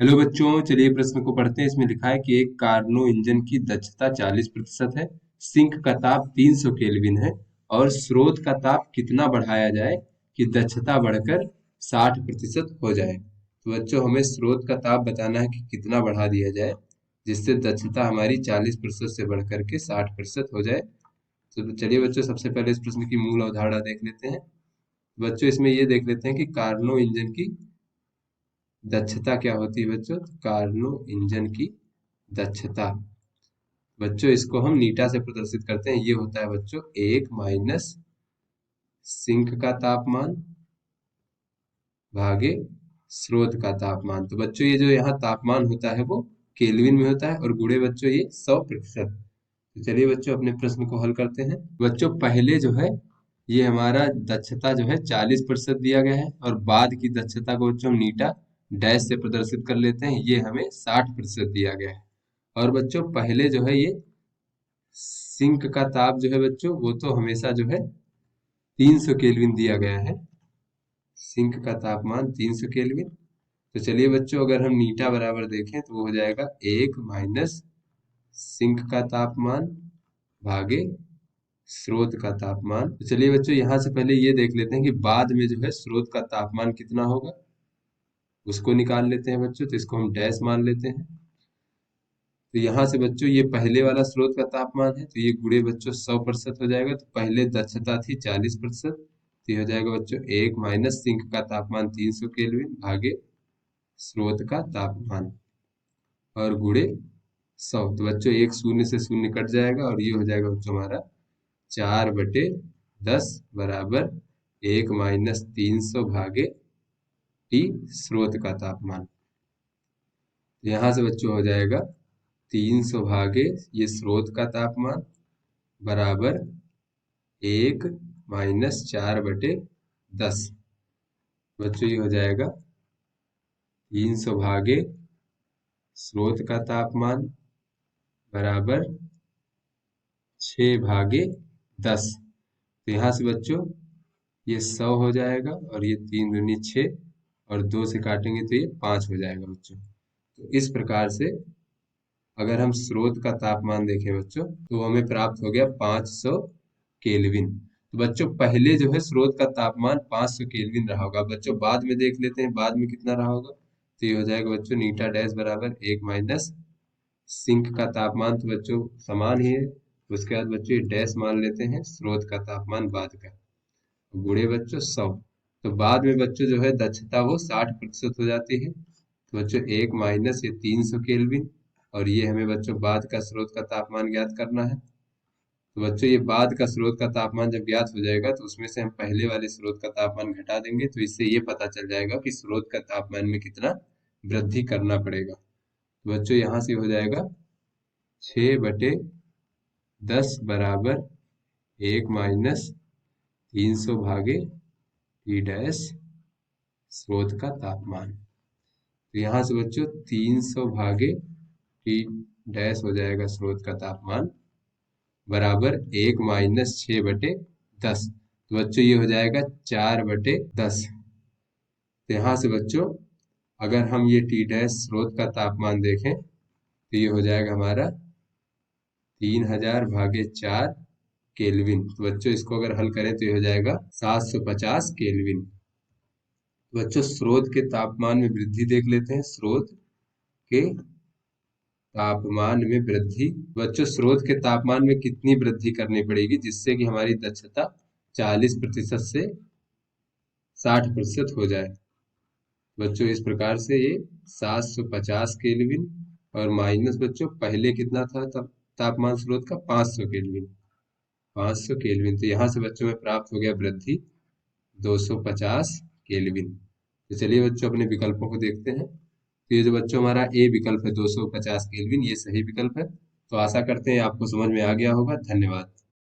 Hello बच्चों, चलिए प्रश्न को पढ़ते हैं। इसमें लिखा है कि एक कार्नो इंजन की दक्षता 40% है, सिंक का ताप 300 केल्विन है और स्रोत का ताप कितना बढ़ाया जाए कि दक्षता बढ़कर 60% हो जाए। तो बच्चों, हमें स्रोत का ताप बताना है कि कितना बढ़ा दिया जाए जिससे दक्षता हमारी 40% से बढ़कर के 60% हो जाए। तो चलिए बच्चों, सबसे पहले इस प्रश्न की मूल अवधारणा देख लेते हैं। बच्चों, इसमें ये देख लेते हैं कि कार्नो इंजन की दक्षता क्या होती है। बच्चों, तो कार्नो इंजन की दक्षता, बच्चों इसको हम नीटा से प्रदर्शित करते हैं। ये होता है बच्चों 1 - सिंक का तापमान भागे स्रोत का तापमान। तो बच्चों, ये जो यहाँ तापमान होता है वो केल्विन में होता है और गुणे बच्चों ये 100%। तो चलिए बच्चों, अपने प्रश्न को हल करते हैं। बच्चों, पहले जो है ये हमारा दक्षता जो है 40% दिया गया है और बाद की दक्षता को बच्चों हम नीटा डैश से प्रदर्शित कर लेते हैं। ये हमें 60% दिया गया है। और बच्चों, पहले जो है ये सिंक का ताप जो है बच्चों, वो तो हमेशा जो है 300 केल्विन दिया गया है। सिंक का तापमान 300 केल्विन। तो चलिए बच्चों, अगर हम नीटा बराबर देखें तो वो हो जाएगा 1 - सिंक का तापमान भागे स्रोत का तापमान। तो चलिए बच्चों, यहाँ से पहले ये देख लेते हैं कि बाद में जो है स्रोत का तापमान कितना होगा, उसको निकाल लेते हैं बच्चों। तो इसको हम डैश मान लेते हैं। तो यहाँ से बच्चों ये पहले वाला स्रोत का तापमान है, तो ये गुणे बच्चों 100% हो जाएगा। तो पहले दक्षता थी 40%, तो ये हो जाएगा बच्चों 1 - सिंक का तापमान 300 केल्विन भागे स्रोत का तापमान और गुणे 100। तो बच्चों एक शून्य से शून्य कट जाएगा और ये हो जाएगा बच्चों हमारा 4/10 बराबर 1 - 300 भागे टी स्रोत का तापमान। यहाँ से बच्चों हो जाएगा 300 भागे ये स्रोत का तापमान बराबर 1 - 4/10। बच्चों ये हो जाएगा 300 भागे स्रोत का तापमान बराबर 6/10। तो यहाँ से बच्चों ये 100 हो जाएगा और ये 3 दूनी 6 और 2 से काटेंगे तो ये 5 हो जाएगा बच्चों। तो इस प्रकार से अगर हम स्रोत का तापमान देखें बच्चों, तो हमें प्राप्त हो गया 500 केल्विन। तो बच्चों पहले जो है स्रोत का तापमान 500 केल्विन रहा होगा। बच्चों बाद में देख लेते हैं बाद में कितना रहा होगा। तो ये हो जाएगा बच्चों नीटा डैश बराबर 1 - सिंक का तापमान, तो बच्चों समान ही है। उसके बाद बच्चों ये डैश मान लेते हैं स्रोत का तापमान बाद का, गुणे बच्चों 100। तो बाद में बच्चों जो है दक्षता वो 60% हो जाती है। तो बच्चों 1 - ये 300 केल्विन और ये हमें बच्चों बाद का स्रोत का तापमान ज्ञात करना है। तो बच्चों ये बाद का स्रोत का तापमान जब ज्ञात हो जाएगा तो उसमें से हम पहले वाले स्रोत का तापमान घटा देंगे, तो इससे ये पता चल जाएगा कि स्रोत का तापमान में कितना वृद्धि करना पड़ेगा। तो बच्चों यहाँ से हो जाएगा 6/10 बराबर 1 - 300 भागे टी डैश स्रोत का तापमान। तो यहाँ से बच्चों 300 भागे टी डैश हो जाएगा स्रोत का तापमान बराबर 1 - 6/10। तो बच्चों ये हो जाएगा 4/10। तो यहाँ से बच्चों अगर हम ये टी डैश स्रोत का तापमान देखें तो ये हो जाएगा हमारा 3000 भागे 4 केल्विन। तो बच्चों इसको अगर हल करें तो ये हो जाएगा 750 केल्विन। बच्चों स्रोत के तापमान में वृद्धि देख लेते हैं। स्रोत के तापमान में वृद्धि, बच्चों स्रोत के तापमान में कितनी वृद्धि करनी पड़ेगी जिससे कि हमारी दक्षता 40% से 60% हो जाए। बच्चों इस प्रकार से ये 750 केल्विन और माइनस बच्चों पहले कितना था तब तापमान स्रोत का 500 केल्विन। 500 केल्विन, तो यहाँ से बच्चों में प्राप्त हो गया वृद्धि 250 केल्विन। तो चलिए बच्चों अपने विकल्पों को देखते हैं। तो ये जो बच्चों हमारा ए विकल्प है 250 केल्विन, ये सही विकल्प है। तो आशा करते हैं आपको समझ में आ गया होगा। धन्यवाद।